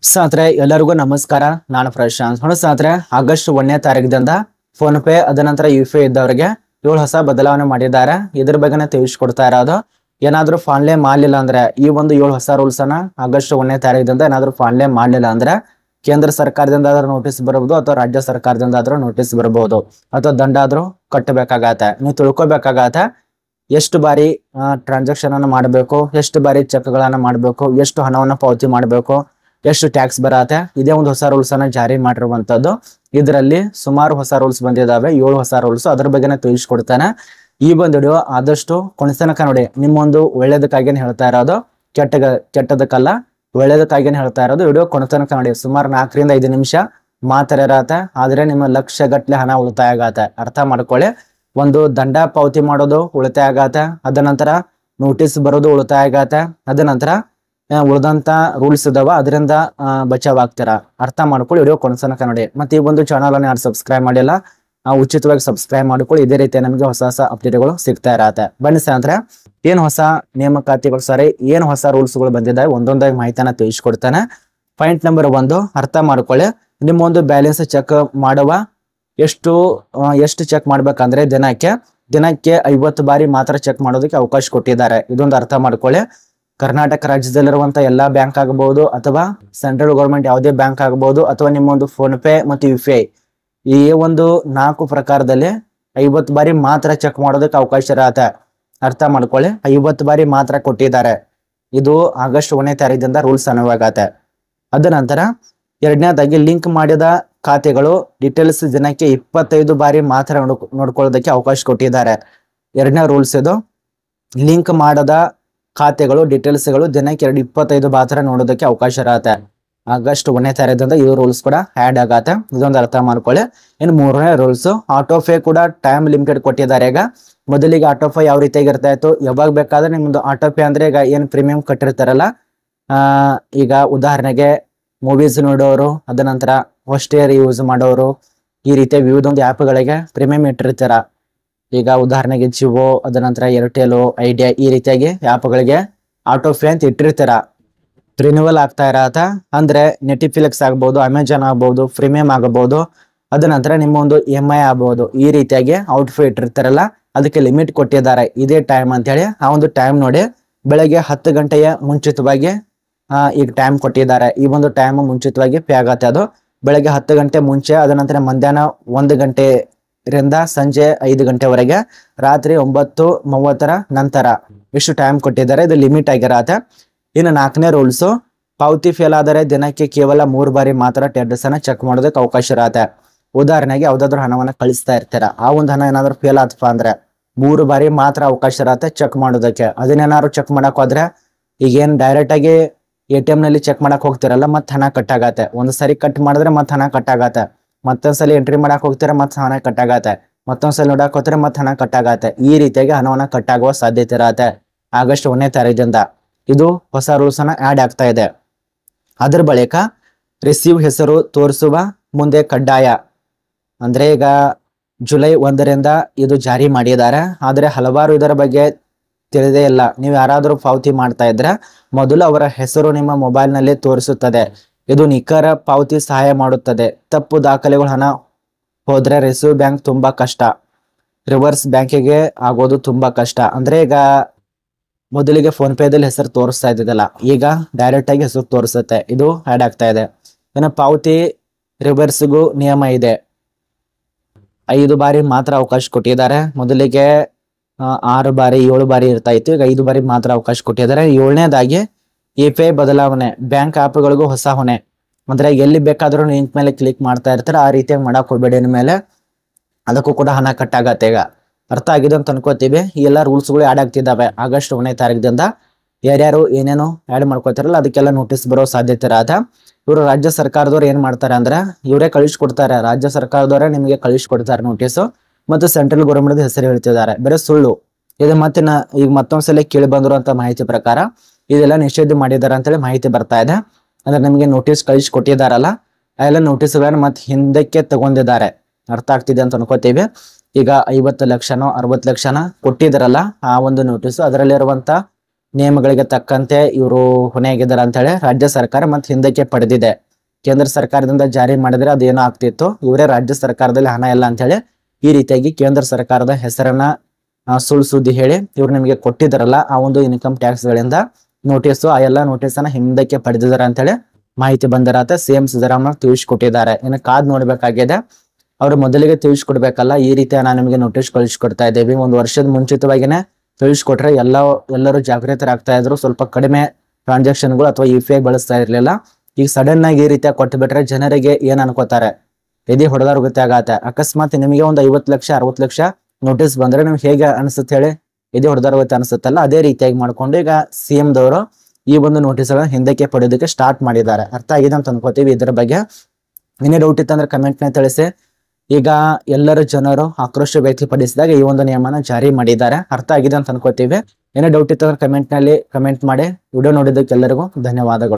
ಸ್ನೇಹಿತರೆ ಎಲ್ಲರಿಗೂ ನಮಸ್ಕಾರ. ನಾನು ಪ್ರಶಾಂತ್. ಸ್ನೇಹಿತರೆ ಆಗಸ್ಟ್ 1ನೇ ತಾರೀಕಿನಿಂದ ಫೋನ್ ಪೇ ಅದ ನಂತರ UPI ಇದ್ದವರಿಗೆ 7 ಹೊಸ ಬದಲಾವಣೆ ಮಾಡಿದ್ದಾರೆ. ಇದ್ರ ಬಗ್ಗೆನೇ ತಿಳಿಸ್ಕೊಡ್ತಾ ಇರೋದು. ಏನಾದ್ರೂ ಫಾನ್ಲೇ ಮಾಡಲಿಲ್ಲ ಅಂದ್ರೆ ಈ ಒಂದು 7 ಹೊಸ ರೂಲ್ಸ್ ಅನ್ನ ಆಗಸ್ಟ್ 1ನೇ ತಾರೀಕಿನಿಂದ ಏನಾದ್ರೂ ಫಾನ್ಲೇ ಮಾಡಲಿಲ್ಲ ಅಂದ್ರೆ ಕೇಂದ್ರ ಸರ್ಕಾರದಿಂದ ಆದ್ರೂ ನೋಟಿಸ್ ಬರಬಹುದು ಅಥವಾ ರಾಜ್ಯ ಸರ್ಕಾರದಿಂದ ಆದ್ರೂ ನೋಟಿಸ್ ಬರಬಹುದು ಅಥವಾ ದಂಡ ಆದ್ರೂ ಕಟ್ಟಬೇಕಾಗತ್ತೆ. ನೀವು ತಿಳ್ಕೊಬೇಕಾಗತ್ತೆ ಎಷ್ಟು ಬಾರಿ ಟ್ರಾನ್ಸಾಕ್ಷನ್ ಅನ್ನು ಮಾಡಬೇಕು, ಎಷ್ಟು ಬಾರಿ ಚೆಕ್ ಗಳನ್ನ ಮಾಡಬೇಕು, ಎಷ್ಟು ಹಣವನ್ನು ಪಾವತಿ ಮಾಡಬೇಕು, ಎಷ್ಟು ಟ್ಯಾಕ್ಸ್ ಬರತ್ತೆ. ಇದೇ ಒಂದು ಹೊಸ ರೂಲ್ಸ್ ಅನ್ನ ಜಾರಿ ಮಾಡಿರುವಂತದ್ದು. ಇದರಲ್ಲಿ ಸುಮಾರು ಹೊಸ ರೂಲ್ಸ್ ಬಂದಿದಾವೆ, 7 ಹೊಸ ರೂಲ್ಸ್. ಅದ್ರ ಬಗ್ಗೆನೇ ತಿಳಿಸ್ಕೊಡ್ತಾನೆ. ಈ ಒಂದು ವಿಡಿಯೋ ಆದಷ್ಟು ಕೊನೆತನಕ ನೋಡಿ. ನಿಮ್ಮೊಂದು ಒಳ್ಳೇದಕ್ಕಾಗೇನೆ ಹೇಳ್ತಾ ಇರೋದು, ಕೆಟ್ಟದಕ್ಕಲ್ಲ, ಒಳ್ಳೇದಕ್ಕಾಗೇನೆ ಹೇಳ್ತಾ ಇರೋದು. ವಿಡಿಯೋ ಕೊನೆತನಕ ನೋಡಿ. ಸುಮಾರು 4 ರಿಂದ 5 ನಿಮಿಷ ಮಾತ್ರ ಇರತ್ತೆ, ಆದ್ರೆ ನಿಮ್ಮ ಲಕ್ಷ ಗಟ್ಲೆ ಹಣ ಉಳಿತಾಯ ಆಗತ್ತೆ. ಅರ್ಥ ಮಾಡ್ಕೊಳ್ಳಿ. ಒಂದು ದಂಡ ಪಾವತಿ ಮಾಡೋದು ಉಳಿತಾಯ ಆಗತ್ತೆ, ಅದ ನಂತರ ನೋಟಿಸ್ ಬರೋದು ಉಳಿತಾಯ ಆಗತ್ತೆ, ಅದ ನಂತರ ಉಳಿದಂತ ರೂಲ್ಸ್ ಇದಾವ, ಅದರಿಂದ ಬಚಾವ್ ಆಗ್ತೀರಾ. ಅರ್ಥ ಮಾಡ್ಕೊಳ್ಳಿ. ವಿಡಿಯೋ ಕೊನೆತನಕ ನೋಡಿ. ಮತ್ತೆ ಈ ಒಂದು ಚಾನಲ್ ಅನ್ನು ಯಾರು ಸಬ್ಸ್ಕ್ರೈಬ್ ಮಾಡಿಲ್ಲ ಉಚಿತವಾಗಿ ಸಬ್ಸ್ಕ್ರೈಬ್ ಮಾಡ್ಕೊಳ್ಳಿ. ಇದೇ ರೀತಿ ನಮಗೆ ಹೊಸ ಹೊಸ ಅಪ್ಡೇಟ್ಗಳು ಸಿಗ್ತಾ ಇರತ್ತೆ. ಬನ್ನಿ ಸ್ನೇಹಿತರೆ, ಏನ್ ಹೊಸ ನೇಮಕಾತಿಗಳು ಏನ್ ಹೊಸ ರೂಲ್ಸ್ ಗಳು ಬಂದಿದ್ದಾವೆ ಒಂದೊಂದಾಗಿ ಮಾಹಿತಿಯನ್ನ ತಿಳಿಸ್ಕೊಡ್ತಾನೆ. ಪಾಯಿಂಟ್ ನಂಬರ್ 1 ಅರ್ಥ ಮಾಡ್ಕೊಳ್ಳಿ. ನಿಮ್ಮ ಒಂದು ಬ್ಯಾಲೆನ್ಸ್ ಚೆಕ್ ಮಾಡುವ ಎಷ್ಟು ಚೆಕ್ ಮಾಡ್ಬೇಕಂದ್ರೆ ದಿನಕ್ಕೆ 50 ಬಾರಿ ಮಾತ್ರ ಚೆಕ್ ಮಾಡೋದಕ್ಕೆ ಅವಕಾಶ ಕೊಟ್ಟಿದ್ದಾರೆ. ಇದೊಂದು ಅರ್ಥ ಮಾಡ್ಕೊಳ್ಳಿ. ಕರ್ನಾಟಕ ರಾಜ್ಯದಲ್ಲಿರುವಂತ ಎಲ್ಲಾ ಬ್ಯಾಂಕ್ ಆಗಬಹುದು ಅಥವಾ ಸೆಂಟ್ರಲ್ ಗೌರ್ಮೆಂಟ್ ಯಾವುದೇ ಬ್ಯಾಂಕ್ ಆಗಬಹುದು ಅಥವಾ ನಿಮ್ಮೊಂದು ಫೋನ್ ಪೇ ಮತ್ತು UPI ಈ ಒಂದು 4 ಪ್ರಕಾರದಲ್ಲಿ 50 ಬಾರಿ ಮಾತ್ರ ಚೆಕ್ ಮಾಡೋದಕ್ಕೆ ಅವಕಾಶ ಇರತ್ತೆ. ಅರ್ಥ ಮಾಡ್ಕೊಳ್ಳಿ. 50 ಬಾರಿ ಮಾತ್ರ ಕೊಟ್ಟಿದ್ದಾರೆ. ಇದು ಆಗಸ್ಟ್ 1ನೇ ತಾರೀಕಿನಿಂದ ರೂಲ್ಸ್ ಅನ್ವಾಗತ್ತೆ. ಅದ ನಂತರ ಎರಡನೇದಾಗಿ ಲಿಂಕ್ ಮಾಡಿದ ಖಾತೆಗಳು ಡೀಟೇಲ್ಸ್ ದಿನಕ್ಕೆ 25 ಬಾರಿ ಮಾತ್ರ ನೋಡ್ಕೊಳ್ಳೋದಕ್ಕೆ ಅವಕಾಶ ಕೊಟ್ಟಿದ್ದಾರೆ. ಎರಡನೇ ರೂಲ್ಸ್ ಇದು. ಲಿಂಕ್ ಮಾಡದ ಖಾತೆಗಳು ಡೀಟೇಲ್ಸ್ಗಳು ದಿನಕ್ಕೆ 25 ಮಾತ್ರ ನೋಡೋದಕ್ಕೆ ಅವಕಾಶ ಇರತ್ತೆ. ಆಗಸ್ಟ್ 1ನೇ ತಾರೀಕಿನಿಂದ ಈ ರೂಲ್ಸ್ ಕೂಡ ಆ್ಯಡ್ ಆಗತ್ತೆ. ಇದೊಂದು ಅರ್ಥ ಮಾಡ್ಕೊಳ್ಳಿ. ಇನ್ನು 3ನೇ ರೂಲ್ಸ್, ಆಟೋ ಪೇ ಕೂಡ ಟೈಮ್ ಲಿಮಿಟೆಡ್ ಕೊಟ್ಟಿದ್ದಾರೆ. ಈಗ ಮೊದಲಿಗೆ ಆಟೋ ಪೇ ಯಾವ ರೀತಿಯಾಗಿ ಇರ್ತಾ ಇತ್ತು, ಯಾವಾಗ ಬೇಕಾದ್ರೆ ನಿಮ್ದು ಆಟೋ ಪೇ ಅಂದ್ರೆ ಈಗ ಏನ್ ಪ್ರೀಮಿಯಂ ಕಟ್ಟಿರ್ತಾರಲ್ಲ, ಈಗ ಉದಾಹರಣೆಗೆ ಮೂವೀಸ್ ನೋಡೋರು, ಅದ ನಂತರ ಹೋಸ್ಟೇರ್ ಯೂಸ್ ಮಾಡೋರು, ಈ ರೀತಿಯ ವಿವಿಧ ಒಂದು ಆ್ಯಪ್ಗಳಿಗೆ ಪ್ರೀಮಿಯಂ ಇಟ್ಟಿರ್ತಾರ. ಈಗ ಉದಾಹರಣೆಗೆ ಜಿಯೋ, ಅದ ನಂತರ ಏರ್ಟೆಲ್, ಐಡಿಯಾ, ಈ ರೀತಿಯಾಗಿ ಆ್ಯಪ್ಗಳಿಗೆ ಆಟೋ ಪೇ ಅಂತ ಇಟ್ಟಿರ್ತಾರ. ರಿನ್ಯೂವಲ್ ಆಗ್ತಾ ಇರತ್ತ ಅಂದ್ರೆ ನೆಟಿಫ್ಲಿಕ್ಸ್ ಆಗ್ಬಹುದು, ಅಮೆಜಾನ್ ಆಗ್ಬಹುದು, ಪ್ರೀಮಿಯಂ ಆಗಬಹುದು, ಅದ ನಂತರ ನಿಮ್ಮ ಒಂದು EMI ಆಗ್ಬಹುದು. ಈ ರೀತಿಯಾಗಿ ಔಟ್ ಪೇ ಇಟ್ಟಿರ್ತಾರಲ್ಲ, ಅದಕ್ಕೆ ಲಿಮಿಟ್ ಕೊಟ್ಟಿದ್ದಾರೆ. ಇದೇ ಟೈಮ್ ಅಂತ ಹೇಳಿ ಆ ಒಂದು ಟೈಮ್ ನೋಡಿ. ಬೆಳಗ್ಗೆ 10 ಗಂಟೆಯ ಮುಂಚಿತವಾಗಿ ಈಗ ಟೈಮ್ ಕೊಟ್ಟಿದ್ದಾರೆ. ಈ ಒಂದು ಟೈಮ್ ಮುಂಚಿತವಾಗಿ ಪೇ ಆಗತ್ತೆ. ಅದು ಬೆಳಗ್ಗೆ 10 ಗಂಟೆ ಮುಂಚೆ, ಅದ ನಂತರ ಮಧ್ಯಾಹ್ನ 1 ಗಂಟೆಯಿಂದ ಸಂಜೆ 5 ಗಂಟೆವರೆಗೆ, ರಾತ್ರಿ 9:30 ನಂತರ ಇಷ್ಟು ಟೈಮ್ ಕೊಟ್ಟಿದ್ದಾರೆ. ಇದು ಲಿಮಿಟ್ ಆಗಿರತ್ತೆ. ಇನ್ನು 4ನೇ ರೂಲ್ಸ್, ಪಾವತಿ ಫೇಲ್ ಆದರೆ ದಿನಕ್ಕೆ ಕೇವಲ 3 ಬಾರಿ ಮಾತ್ರ ಟೆಡ್ಸ್ ಅನ್ನ ಚೆಕ್ ಮಾಡೋದಕ್ಕೆ ಅವಕಾಶ ಇರತ್ತೆ. ಉದಾಹರಣೆಗೆ ಯಾವ್ದಾದ್ರು ಹಣವನ್ನ ಕಳಿಸ್ತಾ ಇರ್ತೀರ, ಆ ಒಂದು ಹಣ ಏನಾದ್ರು ಫೇಲ್ ಆತಪ್ಪ ಅಂದ್ರೆ 3 ಬಾರಿ ಮಾತ್ರ ಅವಕಾಶ ಇರತ್ತೆ ಚೆಕ್ ಮಾಡೋದಕ್ಕೆ. ಅದನ್ನೇನಾದ್ರು ಚೆಕ್ ಮಾಡಕ್ ಹೋದ್ರೆ ಈಗೇನ್ ಡೈರೆಕ್ಟ್ ಆಗಿ ATM ನಲ್ಲಿ ಚೆಕ್ ಮಾಡಕ್ ಹೋಗ್ತಿರಲ್ಲ, ಮತ್ತೆ ಹಣ ಕಟ್ಟಾಗತ್ತೆ. ಒಂದ್ ಸರಿ ಕಟ್ ಮಾಡಿದ್ರೆ ಮತ್ತೆ ಹಣ ಕಟ್ಟಾಗತ್ತೆ. ಮತ್ತೊಂದ್ಸಲಿ ಎಂಟ್ರಿ ಮಾಡಕ್ ಹೋಗ್ತೀರ, ಮತ್ತೆ ಹಣ ಕಟ್ಟಾಗತ್ತೆ. ಮತ್ತೊಂದ್ಸಲಿ ನೋಡಕ್ ಹೋಗ್ತಾರೆ, ಮತ್ತೆ ಹಣ ಕಟ್ಟಾಗತ್ತೆ. ಈ ರೀತಿಯಾಗಿ ಹಣವನ್ನ ಕಟ್ಟಾಗುವ ಸಾಧ್ಯತೆ ಇರತ್ತೆ ಆಗಸ್ಟ್ 1ನೇ ತಾರೀಕಿನಿಂದ. ಇದು ಹೊಸ ರೂಲ್ಸ್ ಅನ್ನ ಆಡ್ ಆಗ್ತಾ ಇದೆ. ಅದ್ರ ಬಳಿಕ ರಿಸೀವ್ ಹೆಸರು ತೋರಿಸುವ ಮುಂದೆ ಕಡ್ಡಾಯ ಅಂದ್ರೆ ಈಗ ಜುಲೈ 1ರಿಂದ ಇದು ಜಾರಿ ಮಾಡಿದ್ದಾರೆ. ಆದ್ರೆ ಹಲವಾರು ಇದರ ಬಗ್ಗೆ ತಿಳಿದೇ ಇಲ್ಲ. ನೀವು ಯಾರಾದ್ರೂ ಪಾವತಿ ಮಾಡ್ತಾ ಇದ್ರೆ ಮೊದಲು ಅವರ ಹೆಸರು ನಿಮ್ಮ ಮೊಬೈಲ್ ನಲ್ಲಿ ತೋರಿಸುತ್ತದೆ. ಇದು ನಿಖರ ಪಾವತಿ ಸಹಾಯ ಮಾಡುತ್ತದೆ. ತಪ್ಪು ದಾಖಲೆಗಳು ಹಣ ಹೋದ್ರೆ ರಿಸೀವ್ ಬ್ಯಾಂಕ್ ತುಂಬಾ ಕಷ್ಟ, ರಿವರ್ಸ್ ಬ್ಯಾಂಕಿಗೆ ಆಗೋದು ತುಂಬಾ ಕಷ್ಟ. ಅಂದ್ರೆ ಈಗ ಮೊದಲಿಗೆ ಫೋನ್ ಪೇದಲ್ಲಿ ಹೆಸರು ತೋರಿಸ್ತಾ ಇದ್ದಿದ್ದಲ್ಲ, ಈಗ ಡೈರೆಕ್ಟ್ ಆಗಿ ಹೆಸರು ತೋರಿಸುತ್ತೆ. ಇದು ಆಡ್ ಆಗ್ತಾ ಇದೆ. ಇನ್ನು ಪಾವತಿ ರಿವರ್ಸ್ಗೂ ನಿಯಮ ಇದೆ. 5 ಬಾರಿ ಮಾತ್ರ ಅವಕಾಶ ಕೊಟ್ಟಿದ್ದಾರೆ. ಮೊದಲಿಗೆ 6 ಬಾರಿ 7 ಬಾರಿ ಇರ್ತಾ ಇತ್ತು, ಈಗ 5 ಬಾರಿ ಮಾತ್ರ ಅವಕಾಶ ಕೊಟ್ಟಿದ್ದಾರೆ. 7ನೇದಾಗಿ UPI ಬದಲಾವಣೆ, ಬ್ಯಾಂಕ್ ಆಪ್ಗಳಿಗೂ ಹೊಸ ಹೊಣೆ. ಅಂದ್ರೆ ಎಲ್ಲಿ ಬೇಕಾದ್ರೂ ಲಿಂಕ್ ಮೇಲೆ ಕ್ಲಿಕ್ ಮಾಡ್ತಾ ಇರ್ತಾರೆ, ಆ ರೀತಿಯಾಗಿ ಮಾಡಕ್ ಹೋಗ್ಬೇಡಿ. ಮೇಲೆ ಅದಕ್ಕೂ ಕೂಡ ಹಣ ಕಟ್ಟಾಗತ್ತೆ. ಈಗ ಅರ್ಥ ಆಗಿದೆ ಅಂತ ಅನ್ಕೋತೀವಿ. ಈ ಎಲ್ಲ ರೂಲ್ಸ್ಗಳು ಆಡ್ ಆಗ್ತಿದ್ದಾವೆ ಆಗಸ್ಟ್ 1ನೇ ತಾರೀಕಿನಿಂದ. ಯಾರ್ಯಾರು ಏನೇನು ಆಡ್ ಮಾಡ್ಕೋತಾರಲ್ಲ ಅದಕ್ಕೆಲ್ಲ ನೋಟಿಸ್ ಬರೋ ಸಾಧ್ಯತೆ ಇರತ್ತೆ. ಇವರು ರಾಜ್ಯ ಸರ್ಕಾರದವ್ರು ಏನ್ ಮಾಡ್ತಾರೆ ಅಂದ್ರೆ ಇವರೇ ಕಳಿಸ್ಕೊಡ್ತಾರೆ. ರಾಜ್ಯ ಸರ್ಕಾರದವರೇ ನಿಮಗೆ ಕಳಿಸ್ಕೊಡ್ತಾರೆ ನೋಟಿಸ್. ಮತ್ತು ಸೆಂಟ್ರಲ್ ಗೌರ್ಮೆಂಟ್ ಹೆಸರು ಹೇಳ್ತಿದ್ದಾರೆ, ಬೇರೆ ಸುಳ್ಳು ಇದು. ಮತ್ತೆ ಈಗ ಮತ್ತೊಂದ್ಸಲ ಕೇಳಿ ಬಂದಿರುವಂತ ಮಾಹಿತಿ ಪ್ರಕಾರ ಇದೆಲ್ಲ ನಿಷೇಧ ಮಾಡಿದ್ದಾರೆ ಅಂತೇಳಿ ಮಾಹಿತಿ ಬರ್ತಾ ಇದೆ. ಅಂದ್ರೆ ನಿಮಗೆ ನೋಟಿಸ್ ಕಳಿಸ್ಕೊಟ್ಟಿದ್ದಾರಲ್ಲ, ಆ ಎಲ್ಲ ನೋಟಿಸ್ಗಳನ್ನ ಮತ್ತೆ ಹಿಂದಕ್ಕೆ ತಗೊಂಡಿದ್ದಾರೆ. ಅರ್ಥ ಆಗ್ತಿದೆ ಅಂತ ಅನ್ಕೋತೀವಿ. ಈಗ 50 ಲಕ್ಷನೋ 60 ಲಕ್ಷನ ಕೊಟ್ಟಿದ್ದಾರಲ್ಲ ಆ ಒಂದು ನೋಟಿಸ್, ಅದರಲ್ಲಿರುವಂತ ನಿಯಮಗಳಿಗೆ ತಕ್ಕಂತೆ ಇವರು ಹೊಣೆಯಾಗಿದ್ದಾರೆ ಅಂತ ಹೇಳಿ ರಾಜ್ಯ ಸರ್ಕಾರ ಮತ್ತೆ ಹಿಂದಕ್ಕೆ ಪಡೆದಿದೆ. ಕೇಂದ್ರ ಸರ್ಕಾರದಿಂದ ಜಾರಿ ಮಾಡಿದ್ರೆ ಅದೇನೋ ಆಗ್ತಿತ್ತು, ಇವರೇ ರಾಜ್ಯ ಸರ್ಕಾರದಲ್ಲಿ ಹಣ ಇಲ್ಲ ಅಂತ ಹೇಳಿ ಈ ರೀತಿಯಾಗಿ ಕೇಂದ್ರ ಸರ್ಕಾರದ ಹೆಸರನ್ನ ಸುಳ್ಳು ಸುದ್ದಿ ಹೇಳಿ ಇವ್ರು ನಿಮಗೆ ಕೊಟ್ಟಿದ್ದಾರಲ್ಲ ಆ ಒಂದು ಇನ್ಕಮ್ ಟ್ಯಾಕ್ಸ್ ಗಳಿಂದ ನೋಟಿಸು, ಆ ಎಲ್ಲ ನೋಟಿಸನ್ನ ಹಿಂದಕ್ಕೆ ಪಡೆದಿದ್ದಾರೆ ಅಂತ ಹೇಳಿ ಮಾಹಿತಿ ಬಂದಿರತ್ತೆ. ಸಿಎಂ ಸಿದ್ದರಾಮಯ್ಯ ತಿಳಿಸ್ಕೊಟ್ಟಿದ್ದಾರೆ. ಇನ್ನು ಕಾದ್ ನೋಡ್ಬೇಕಾಗಿದೆ, ಅವ್ರು ಮೊದಲಿಗೆ ತಿಳಿಸ್ಕೊಡ್ಬೇಕಲ್ಲ, ಈ ರೀತಿ ನಾನು ನಿಮಗೆ ನೋಟಿಸ್ ಕಳಿಸ್ಕೊಡ್ತಾ ಇದ್ದೇವೆ, ಒಂದು ವರ್ಷದ ಮುಂಚಿತವಾಗಿನೇ ತಿಳಿಸ್ಕೊಟ್ರೆ ಎಲ್ಲರೂ ಜಾಗೃತರಾಗ್ತಾ ಇದ್ರು, ಸ್ವಲ್ಪ ಕಡಿಮೆ ಟ್ರಾನ್ಸಾಕ್ಷನ್ಗಳು ಅಥವಾ UPI ಬಳಸ್ತಾ ಇರ್ಲಿಲ್ಲ. ಈಗ ಸಡನ್ ಆಗಿ ಈ ರೀತಿಯ ಕೊಟ್ಟು ಬಿಟ್ರೆ ಜನರಿಗೆ ಏನ್ ಅನ್ಕೋತಾರೆ, ಎದೆ ಹೊಡೆದಾರ ಗೊತ್ತಾಗತ್ತೆ. ಅಕಸ್ಮಾತ್ ನಿಮಗೆ ಒಂದು 50 ಲಕ್ಷ 60 ಲಕ್ಷ ನೋಟಿಸ್ ಬಂದ್ರೆ ನಿಮ್ಗೆ ಹೇಗೆ ಅನಿಸುತ್ತೆ ಹೇಳಿ, ಎದೆ ಹೊಡೆದಾರ ಗೊತ್ತ ಅನ್ಸುತ್ತಲ್ಲ, ಅದೇ ರೀತಿಯಾಗಿ ಮಾಡ್ಕೊಂಡು ಈಗ CM ದವರು ಈ ಒಂದು ನೋಟಿಸ್ ಗಳನ್ನ ಹಿಂದಕ್ಕೆ ಪಡೆಯೋದಕ್ಕೆ ಸ್ಟಾರ್ಟ್ ಮಾಡಿದ್ದಾರೆ. ಅರ್ಥ ಆಗಿದೆ ಅಂತ ಅನ್ಕೋತೀವಿ. ಇದ್ರ ಬಗ್ಗೆ ಏನೇ ಡೌಟ್ ಇತ್ತಂದ್ರೆ ಕಮೆಂಟ್ ನ ತಿಳಿಸಿ. ಈಗ ಎಲ್ಲರೂ ಜನರು ಆಕ್ರೋಶ ವ್ಯಕ್ತಪಡಿಸಿದಾಗ ಈ ಒಂದು ನಿಯಮನ ಜಾರಿ ಮಾಡಿದ್ದಾರೆ. ಅರ್ಥ ಆಗಿದೆ ಅಂತ ಅನ್ಕೋತೀವಿ. ಏನೇ ಡೌಟ್ ಇತ್ತಂದ್ರೆ ಕಮೆಂಟ್ ನಲ್ಲಿ ಕಮೆಂಟ್ ಮಾಡಿ. ವಿಡಿಯೋ ನೋಡಿದ್ದಕ್ಕೆ ಎಲ್ಲರಿಗೂ ಧನ್ಯವಾದಗಳು.